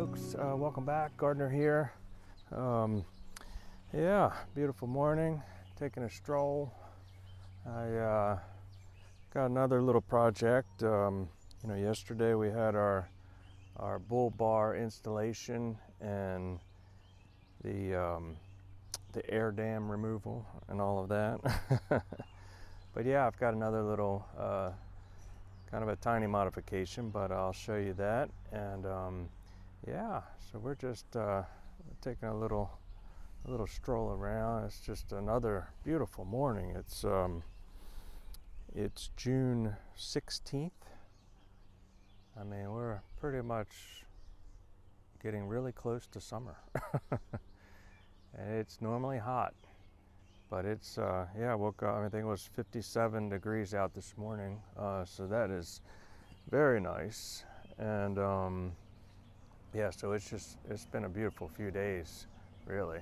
folks, welcome back. Gardener here. Yeah, beautiful morning, taking a stroll. I got another little project. Yesterday we had our bull bar installation and the air dam removal and all of that. But yeah, I've got another little kind of a tiny modification, but I'll show you that. And yeah, so we're just taking a little stroll around. It's just another beautiful morning. It's June 16th. I mean, we're pretty much getting really close to summer. And it's normally hot, but it's yeah, I woke up, I think it was 57 degrees out this morning, so that is very nice. And yeah, so it's been a beautiful few days, really.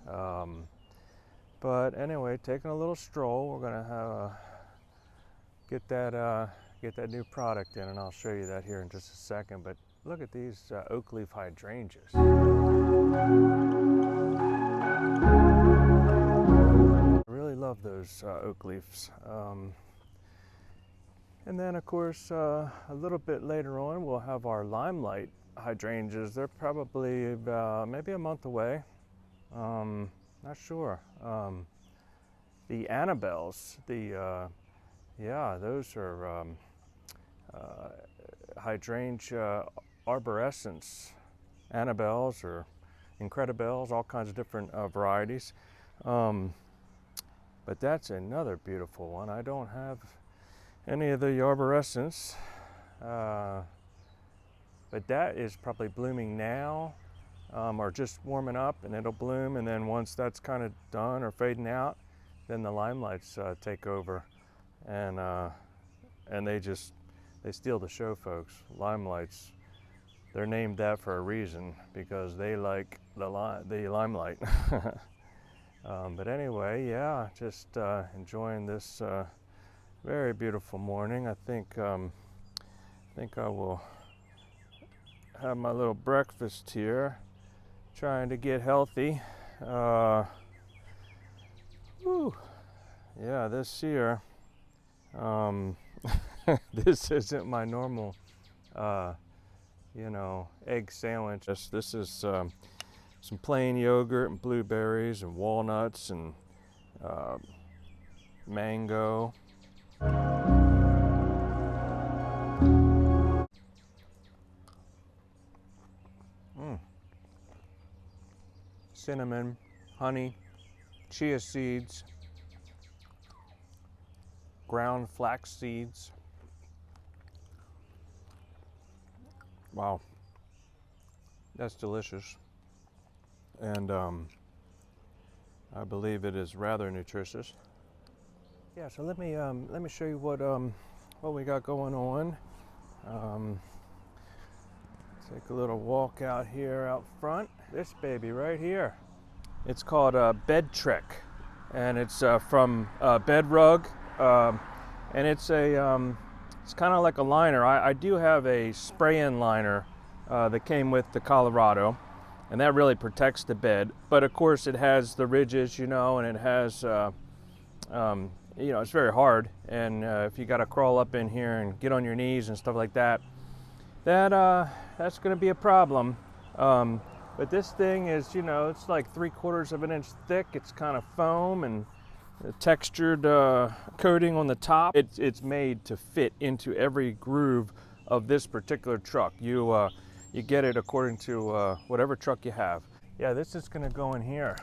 But anyway, taking a little stroll. We're gonna get that new product in, and I'll show you that here in just a second. But look at these oak leaf hydrangeas. I really love those oak leaves. And then of course a little bit later on we'll have our limelight hydrangeas. They're probably maybe a month away. Not sure. The Annabelles, yeah, those are hydrangea arborescens. Annabelles or Incredibelles, all kinds of different varieties. But that's another beautiful one. I don't have any of the arborescens, but that is probably blooming now, or just warming up, and it'll bloom. And then once that's kind of done or fading out, then the limelights take over, and they steal the show, folks. Limelights, they're named that for a reason, because they like the limelight. But anyway, yeah, just enjoying this very beautiful morning. I think I will have my little breakfast here, trying to get healthy. Yeah, this here, this isn't my normal egg sandwich. This is some plain yogurt and blueberries and walnuts and mango. Cinnamon, honey, chia seeds, ground flax seeds. Wow, that's delicious. And I believe it is rather nutritious. Yeah, so let me show you what we got going on. Take a little walk out here out front. This baby right here, it's called Bedtred, and it's from Bedrug, and it's kind of like a liner. I do have a spray-in liner that came with the Colorado, and that really protects the bed. But of course it has the ridges, and it has, it's very hard. And if you got to crawl up in here and get on your knees and stuff like that, that's going to be a problem. But this thing is, it's like 3/4 of an inch thick. It's kind of foam and a textured coating on the top. It's made to fit into every groove of this particular truck. You get it according to whatever truck you have. Yeah, this is going to go in here.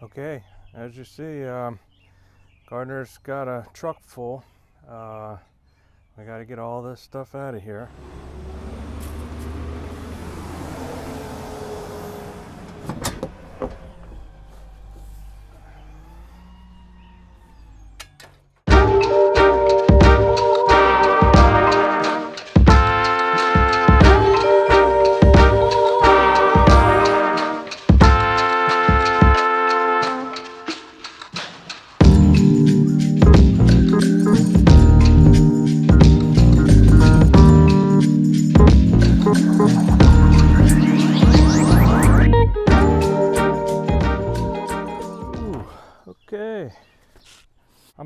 Okay, as you see, Gardener's got a truck full. We got to get all this stuff out of here.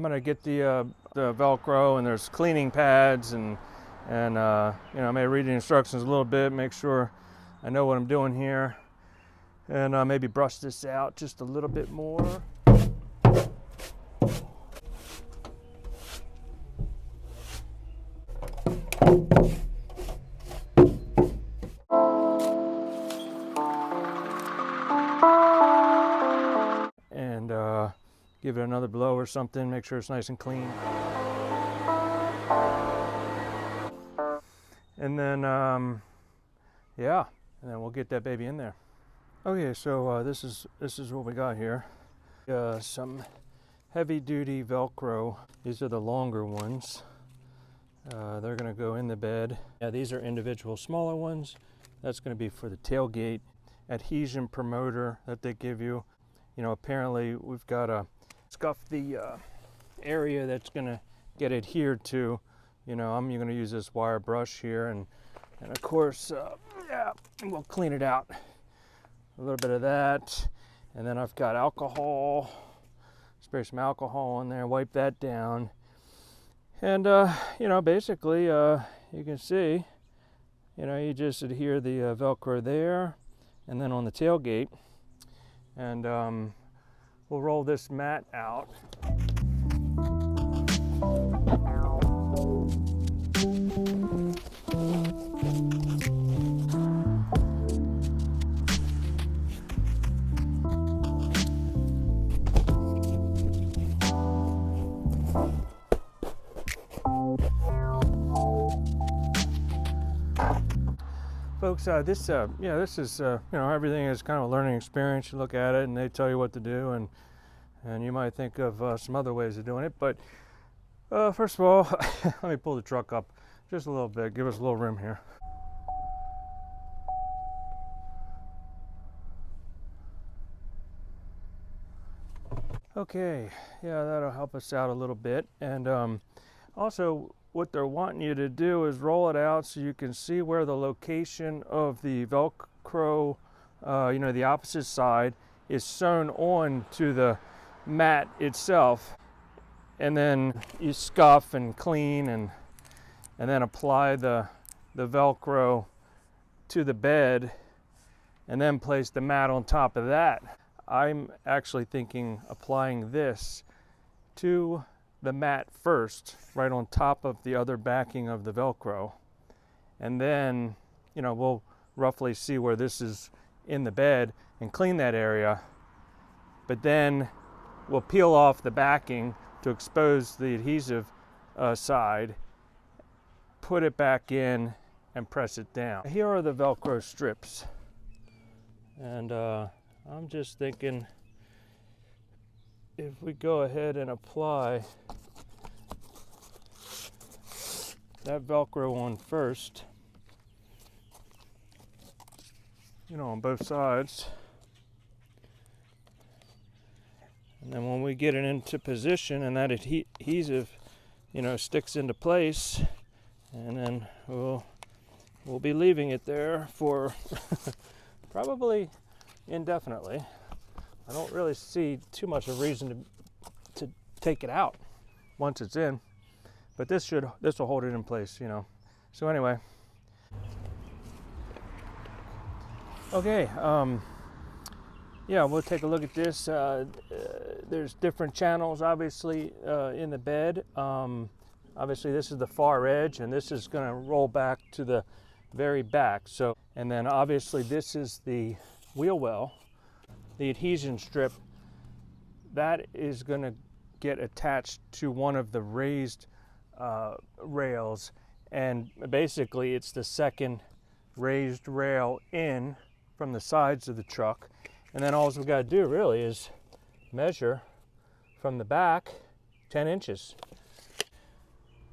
gonna get the Velcro, and there's cleaning pads, and you know, I may read the instructions a little bit, make sure I know what I'm doing here, and maybe brush this out just a little bit more. And give it another blow or something, make sure it's nice and clean. And then, yeah, and then we'll get that baby in there. Okay, so this is what we got here. Some heavy-duty Velcro. These are the longer ones. They're gonna go in the bed. Yeah, these are individual smaller ones. That's gonna be for the tailgate. Adhesion promoter that they give you. You know, apparently we've got to scuff the area that's gonna get adhered to. You know, I'm gonna use this wire brush here, and of course, yeah, we'll clean it out. A little bit of that, and then I've got alcohol. Spray some alcohol in there, wipe that down, and you know, basically, you can see, you know, you just adhere the Velcro there, and then on the tailgate, and we'll roll this mat out. Folks, this is, you know, everything is kind of a learning experience. You look at it and they tell you what to do, and you might think of some other ways of doing it. But first of all, let me pull the truck up just a little bit, give us a little room here. Okay, yeah, that'll help us out a little bit. And also, what they're wanting you to do is roll it out so you can see where the location of the Velcro, you know, the opposite side, is sewn on to the mat itself. And then you scuff and clean, and then apply the Velcro to the bed, and then place the mat on top of that. I'm actually thinking applying this to the mat first, right on top of the other backing of the Velcro, and then, you know, we'll roughly see where this is in the bed and clean that area, but then we'll peel off the backing to expose the adhesive side, put it back in, and press it down. Here are the Velcro strips, and I'm just thinking, if we go ahead and apply that Velcro on first, you know, on both sides, and then when we get it into position and that adhesive, you know, sticks into place, and then we'll be leaving it there for probably indefinitely. I don't really see too much of a reason to take it out once it's in, but this will hold it in place, you know. So anyway, okay, yeah, we'll take a look at this. There's different channels, obviously, in the bed. Obviously, this is the far edge, and this is going to roll back to the very back. So, and then obviously this is the wheel well. The adhesion strip, that is going to get attached to one of the raised rails, and basically it's the second raised rail in from the sides of the truck, and then all we've got to do really is measure from the back 10 inches.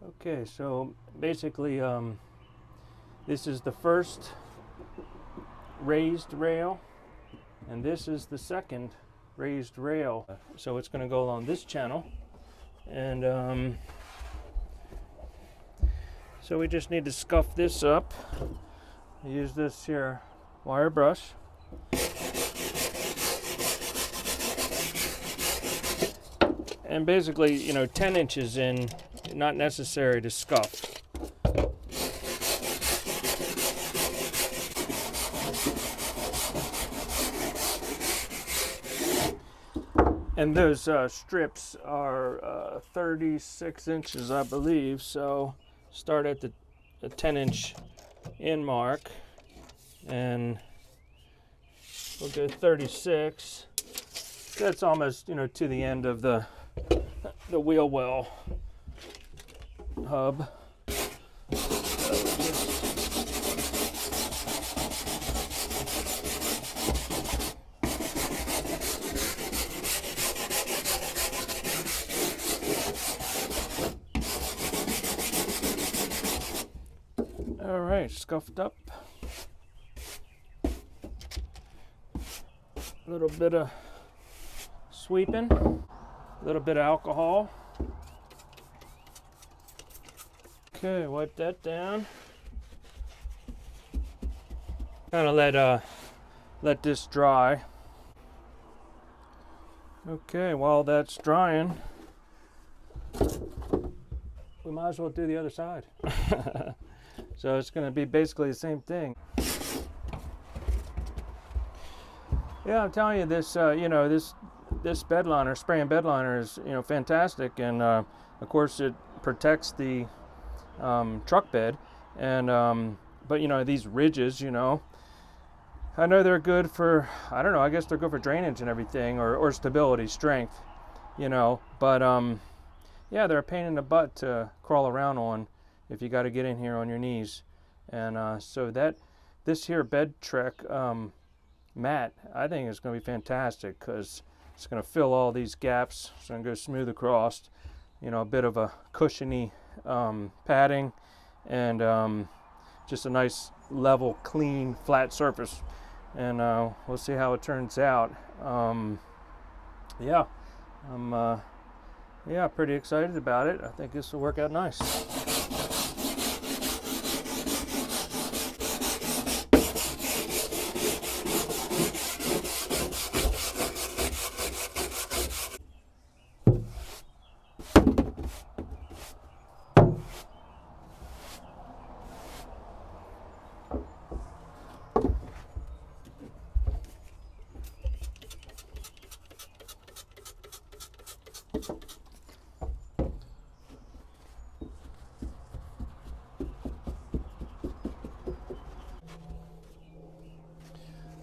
Okay, so basically this is the first raised rail, and this is the second raised rail. So it's going to go along this channel, and so we just need to scuff this up. Use this here wire brush. and basically, you know, 10 inches in, not necessary to scuff. And those strips are 36 inches, I believe. So start at the 10-inch in mark, and we'll go 36. That's almost, you know, to the end of the wheel well hub. All right, scuffed up. A little bit of sweeping, a little bit of alcohol. Okay, wipe that down. Kind of let this dry. Okay, while that's drying, we might as well do the other side. So it's going to be basically the same thing. Yeah, I'm telling you, this you know, this bed liner, spray and bed liner, is, you know, fantastic, and of course it protects the truck bed, and but you know, these ridges, you know, I know they're good for, I don't know, I guess they're good for drainage and everything, or stability, strength, you know, but yeah, they're a pain in the butt to crawl around on if you got to get in here on your knees. And so this here Bedtrug mat, I think is going to be fantastic, because it's going to fill all these gaps. It's going to go smooth across, you know, a bit of a cushiony padding, and just a nice level, clean, flat surface. And we'll see how it turns out. Yeah, I'm yeah, pretty excited about it. I think this will work out nice.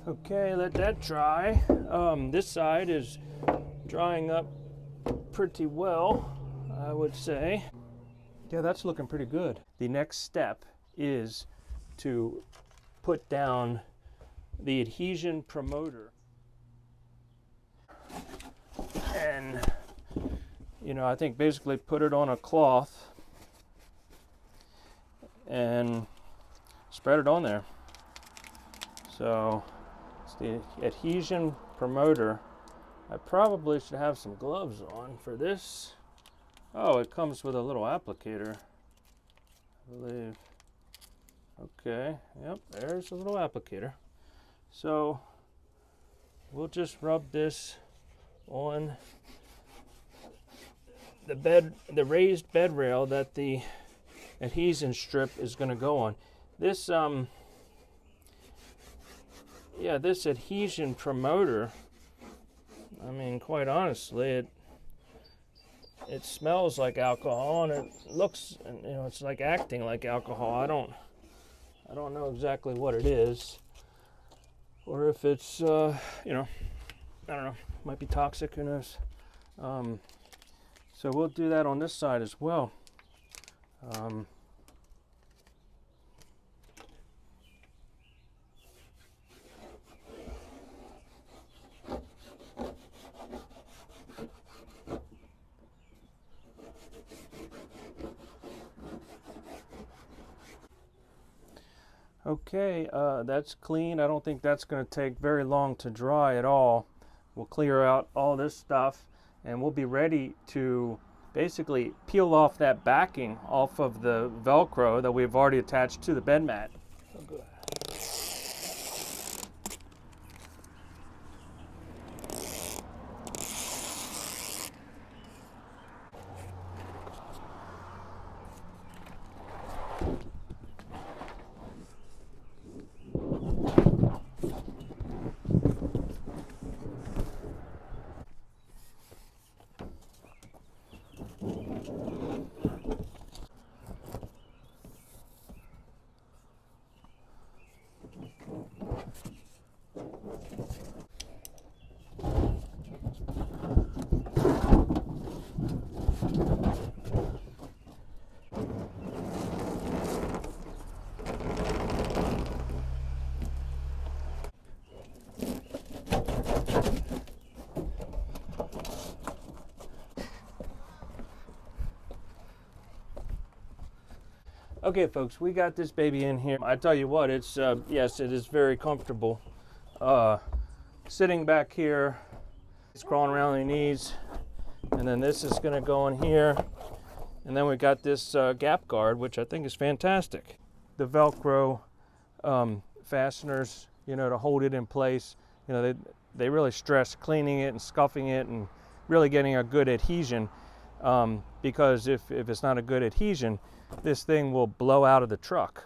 Okay, let that dry. This side is drying up pretty well, I would say. Yeah, that's looking pretty good. The next step is to put down the adhesion promoter. And, you know, I think basically put it on a cloth and spread it on there. So it's the adhesion promoter. I probably should have some gloves on for this. Oh, it comes with a little applicator, I believe. Okay, yep, there's a little applicator. So we'll just rub this on the raised bed rail that the adhesion strip is going to go on. This yeah, this adhesion promoter, I mean, quite honestly, it smells like alcohol, and it looks, you know, it's like acting like alcohol. I don't know exactly what it is, or if it's you know, I don't know, might be toxic, who knows. So we'll do that on this side as well. Okay, that's clean. I don't think that's going to take very long to dry at all. We'll clear out all this stuff, and we'll be ready to basically peel off that backing off of the Velcro that we've already attached to the bed mat. Oh, good. Okay, folks, we got this baby in here. I tell you what, it's yes, it is very comfortable. Sitting back here, it's crawling around on the knees, and then this is going to go in here, and then we got this gap guard, which I think is fantastic. The Velcro fasteners, you know, to hold it in place. You know, they really stress cleaning it and scuffing it and really getting a good adhesion, because if it's not a good adhesion, this thing will blow out of the truck.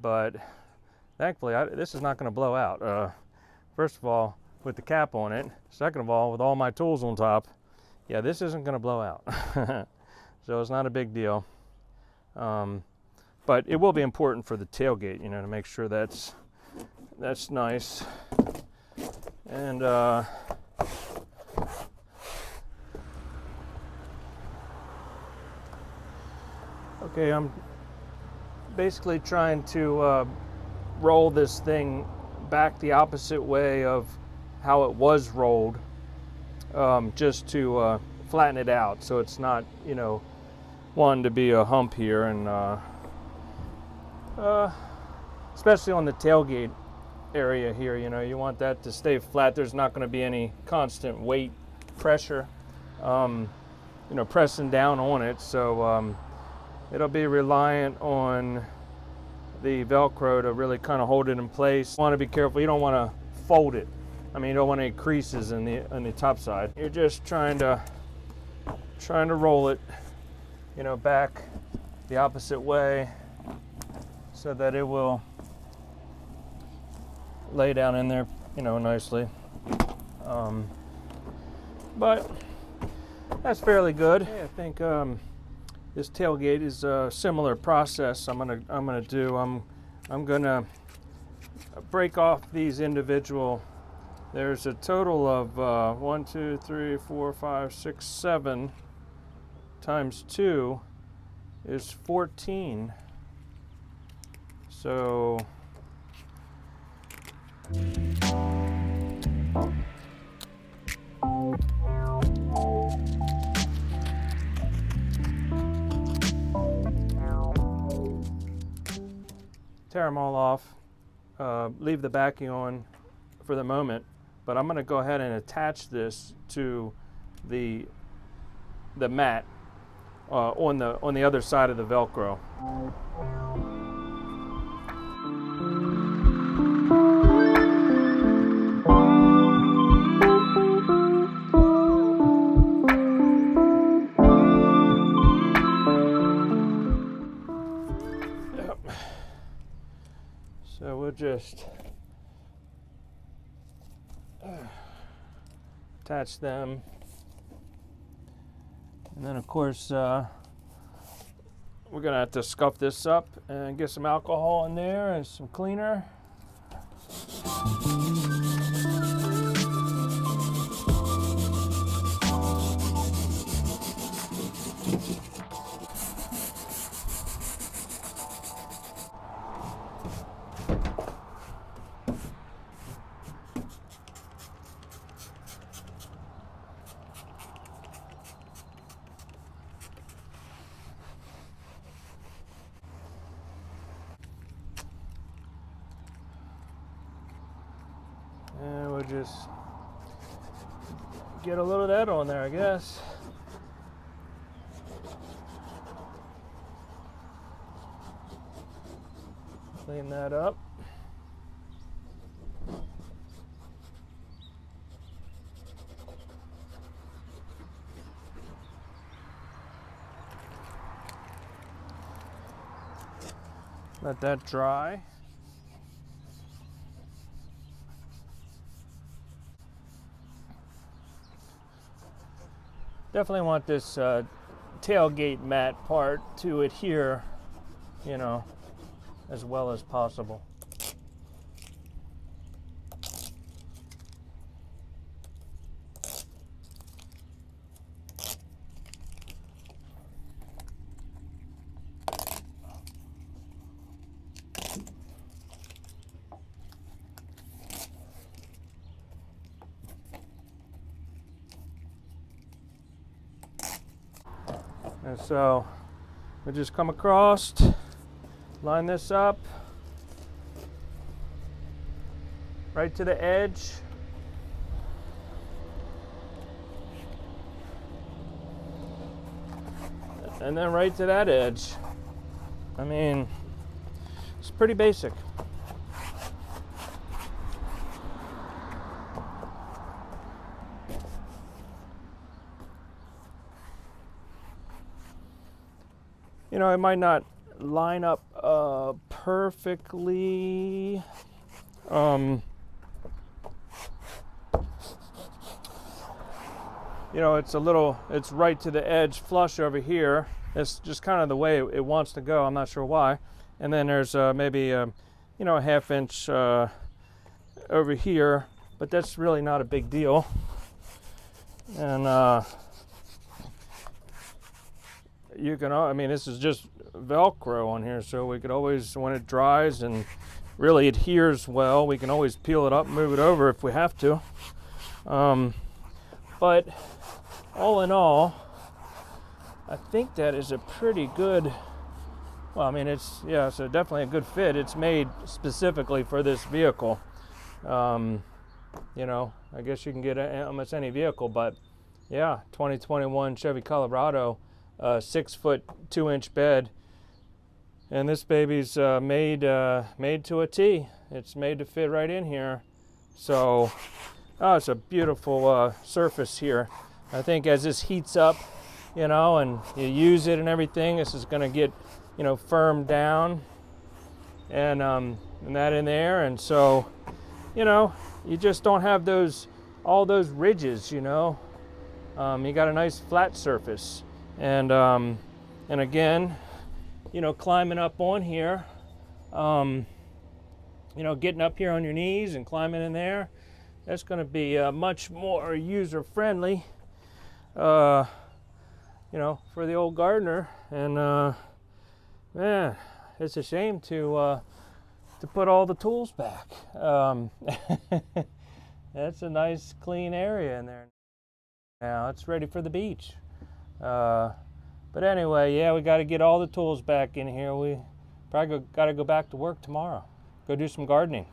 But thankfully, this is not going to blow out. First of all, with the cap on it. Second of all, with all my tools on top, yeah, this isn't going to blow out. So it's not a big deal. But it will be important for the tailgate, you know, to make sure that's nice. And okay, I'm basically trying to roll this thing back the opposite way of how it was rolled, just to flatten it out so it's not, you know, wanting to be a hump here, and especially on the tailgate area here, you know, you want that to stay flat. There's not going to be any constant weight pressure, you know, pressing down on it. So it'll be reliant on the Velcro to really kind of hold it in place. You want to be careful. You don't want to fold it. I mean, you don't want any creases on the top side. You're just trying to roll it, you know, back the opposite way so that it will lay down in there, you know, nicely. But that's fairly good. I think this tailgate is a similar process. I'm gonna break off these individual. There's a total of 1, 2, 3, 4, 5, 6, 7 times 2 is 14. So tear them all off, leave the backing on for the moment, but I'm going to go ahead and attach this to the mat on the other side of the Velcro. So we'll just attach them, and then of course we're gonna have to scuff this up and get some alcohol in there and some cleaner. And we'll just get a little of that on there, I guess. Clean that up. Let that dry. Definitely want this tailgate mat part to adhere, you know, as well as possible. And so we just come across line this up right to the edge. And then right to that edge. I mean, it's pretty basic. You know, it might not line up perfectly. You know, it's right to the edge flush over here. It's just kind of the way it wants to go. I'm not sure why. And then there's maybe, you know, a 1/2 inch over here, but that's really not a big deal. And you can, I mean, this is just Velcro on here, so we could always, when it dries and really adheres well, we can always peel it up and move it over if we have to. But all in all, I think that is a pretty good, well, I mean, it's definitely a good fit. It's made specifically for this vehicle. You know, I guess you can get almost any vehicle, but yeah, 2021 Chevy Colorado, 6 foot 2 inch bed. And this baby's made to a T. It's made to fit right in here. So, it's a beautiful surface here. I think as this heats up, you know, and you use it and everything, this is going to get, you know, firmed down, and that in there, and so, you know, you just don't have all those ridges, you know. You got a nice flat surface, and again, you know, climbing up on here, you know, getting up here on your knees and climbing in there, that's going to be much more user friendly, you know, for the old gardener. And man, it's a shame to put all the tools back. That's a nice clean area in there. Now it's ready for the beach. But anyway, yeah, we got to get all the tools back in here. We probably got to go back to work tomorrow. Go do some gardening.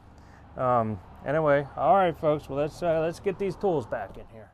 Anyway, all right, folks. Well, let's get these tools back in here.